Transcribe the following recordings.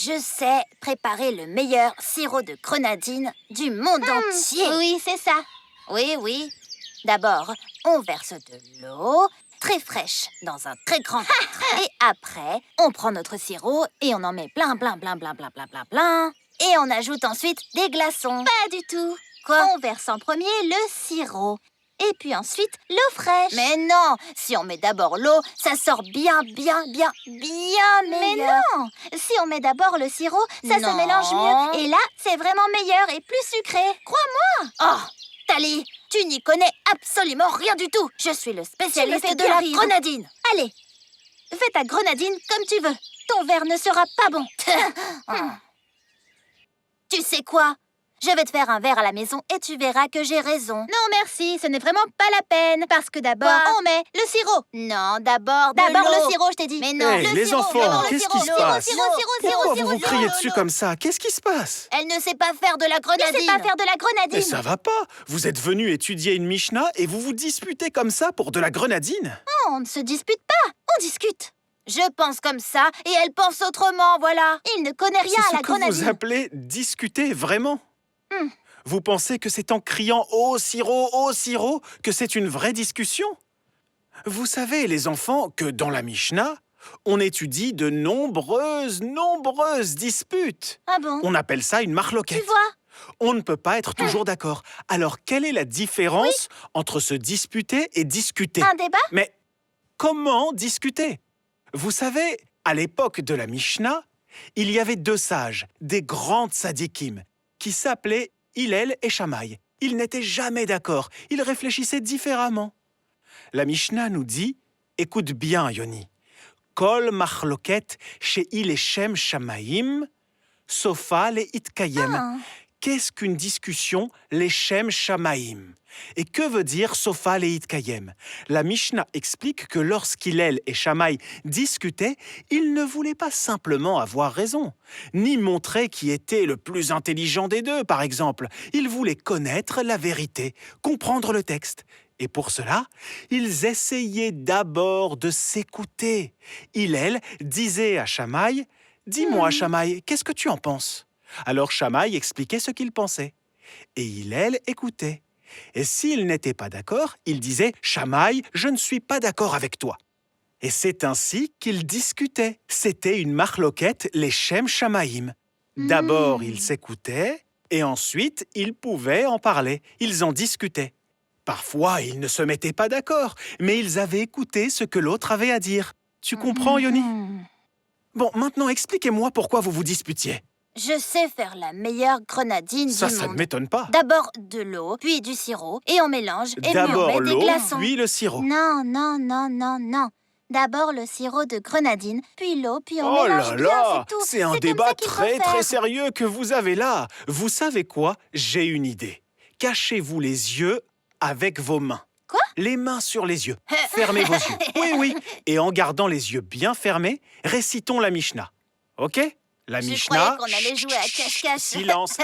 Je sais préparer le meilleur sirop de grenadine du monde entier. Oui, c'est ça. Oui, oui. D'abord, on verse de l'eau très fraîche dans un très grand verre. Et après, on prend notre sirop et on en met plein. Et on ajoute ensuite des glaçons. Pas du tout. Quoi? On verse en premier le sirop. Et puis ensuite, l'eau fraîche. Mais non, si on met d'abord l'eau, ça sort bien meilleur. Mais non! Si on met d'abord le sirop, ça Non. se mélange mieux. Et là, c'est vraiment meilleur et plus sucré. Crois-moi! Oh, Tali, tu n'y connais absolument rien du tout. Je suis le spécialiste fais de bien la rire. grenadine. Allez, fais ta grenadine comme tu veux. Ton verre ne sera pas bon. Tu sais quoi? Je vais te faire un verre à la maison et tu verras que j'ai raison. Non, merci, ce n'est vraiment pas la peine. Parce que d'abord, Quoi? on met le sirop. Non, d'abord D'abord l'eau. le sirop, je t'ai dit. Mais non, Hey, le les sirop, enfants, d'abord le qu'est-ce sirop, qui se passe? Pourquoi vous vous criez dessus l'eau. comme ça? Qu'est-ce qui se passe? Elle ne sait pas faire de la Tu grenadine. sais pas faire de la Mais grenadine. ça va pas! Vous êtes venu étudier une Mishnah et vous vous disputez comme ça pour de la grenadine? Non, on ne se dispute pas, on discute. Je pense comme ça et elle pense autrement, voilà. Il ne connaît rien C'est à ce la que vous grenadine. appelez discuter vraiment? Hmm. Vous pensez que c'est en criant « Oh sirop, que c'est une vraie discussion? Vous savez, les enfants, que dans la Mishnah, on étudie de nombreuses disputes. Ah bon? On appelle ça une Tu marloquette. vois? On ne peut pas être toujours d'accord. Alors, quelle est la différence entre se disputer et discuter? Un débat? Mais comment discuter? Vous savez, à l'époque de la Mishnah, il y avait deux sages, des grandes sadikim, qui s'appelaient Hillel et Shammai. Ils n'étaient jamais d'accord, ils réfléchissaient différemment. La Mishnah nous dit, écoute bien Yoni, Kol machloket she'il Shem Shamaim, sofa le itkayem. Ah. Qu'est-ce qu'une discussion, les Shem Shamaim? Et que veut dire Sofa Leit Kayem? La Mishnah explique que lorsqu'Hillel et Shammai discutaient, ils ne voulaient pas simplement avoir raison, ni montrer qui était le plus intelligent des deux, par exemple. Ils voulaient connaître la vérité, comprendre le texte. Et pour cela, ils essayaient d'abord de s'écouter. Hillel disait à Shammai, « Dis-moi, Shammai, qu'est-ce que tu en penses ?» Alors Shammai expliquait ce qu'il pensait. Et Hillel écoutait. Et s'il n'était pas d'accord, il disait « Shammai, je ne suis pas d'accord avec toi ». Et c'est ainsi qu'ils discutaient. C'était une marloquette, les Shem Shamaim. D'abord, ils s'écoutaient, et ensuite, ils pouvaient en parler. Ils en discutaient. Parfois, ils ne se mettaient pas d'accord, mais ils avaient écouté ce que l'autre avait à dire. Tu comprends, Yoni? Bon, maintenant, expliquez-moi pourquoi vous vous disputiez. Je sais faire la meilleure grenadine Ça du ne monde. m'étonne pas. D'abord de l'eau, puis du sirop, et on mélange, et puis on D'abord met des l'eau, glaçons. puis le sirop. Non. D'abord le sirop de grenadine, puis l'eau, puis on Oh mélange là bien, là, c'est tout. c'est un comme débat ça qu'il faut très faire. sérieux que vous avez là. Vous savez quoi? J'ai une idée. Cachez-vous les yeux avec vos mains. Quoi? Les mains sur les yeux. Fermez vos yeux. Oui. Et en gardant les yeux bien fermés, récitons la Mishnah. OK? La Je Mishnah... croyais qu'on allait jouer à cache-cache. Silence.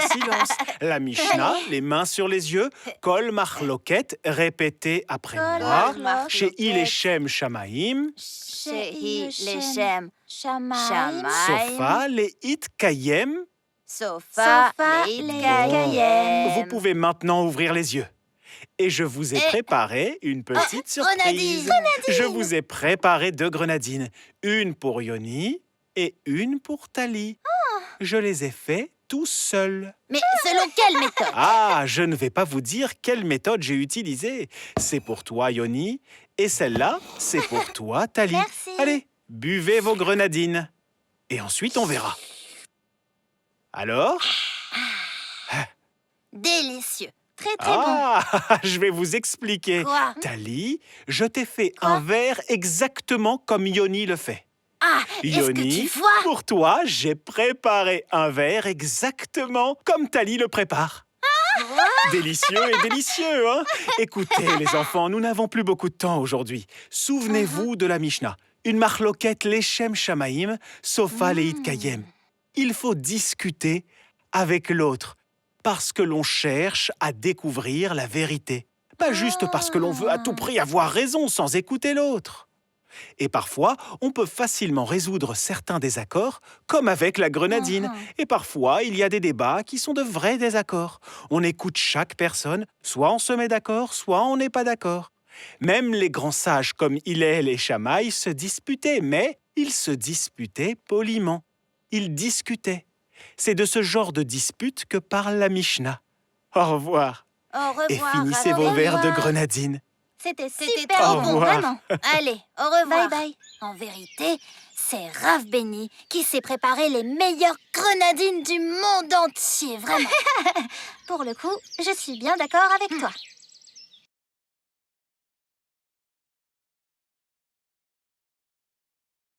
La Mishnah, les mains sur les yeux, Kol machloket, répétez après Kol moi. machloket. Chez Ileshem Shamaim, Shehi Leshem Shamaim. Sofa le it kayem. Sofa Sofa Leit Leit Kayem. Vous pouvez maintenant ouvrir les yeux. Et je vous ai préparé une petite surprise. grenadine. Je vous ai préparé 2 grenadines. Une pour Yoni et une pour Tali. Je les ai fait tout seul. Mais selon quelle méthode? Ah, je ne vais pas vous dire quelle méthode j'ai utilisée. C'est pour toi, Yoni. Et celle-là, c'est pour toi, Tali. Merci. Allez, buvez vos grenadines. Et ensuite, on verra. Alors? Délicieux. Très bon. Ah, je vais vous expliquer. Quoi? Tali, je t'ai fait un verre exactement comme Yoni le fait. Ah, est-ce que Yoni, tu vois? pour toi, j'ai préparé un verre exactement comme Tali le prépare. Délicieux, hein? Écoutez, les enfants, nous n'avons plus beaucoup de temps aujourd'hui. Souvenez-vous de la Mishnah. Une marloquette leshem shamaim, sofa leit kayem. Il faut discuter avec l'autre parce que l'on cherche à découvrir la vérité. Pas juste parce que l'on veut à tout prix avoir raison sans écouter l'autre. Et parfois, on peut facilement résoudre certains désaccords, comme avec la grenadine. Et parfois, il y a des débats qui sont de vrais désaccords. On écoute chaque personne, soit on se met d'accord, soit on n'est pas d'accord. Même les grands sages comme Hillel et Shammai se disputaient, mais ils se disputaient poliment. Ils discutaient. C'est de ce genre de dispute que parle la Mishnah. Au revoir. Au revoir. Et finissez alors. vos au verres de revoir. grenadine. C'était C'était super trop Au bon, revoir. vraiment. Allez, au revoir. Bye bye. En vérité, c'est Rav Benny qui s'est préparé les meilleures grenadines du monde entier, vraiment. Pour le coup, je suis bien d'accord avec toi.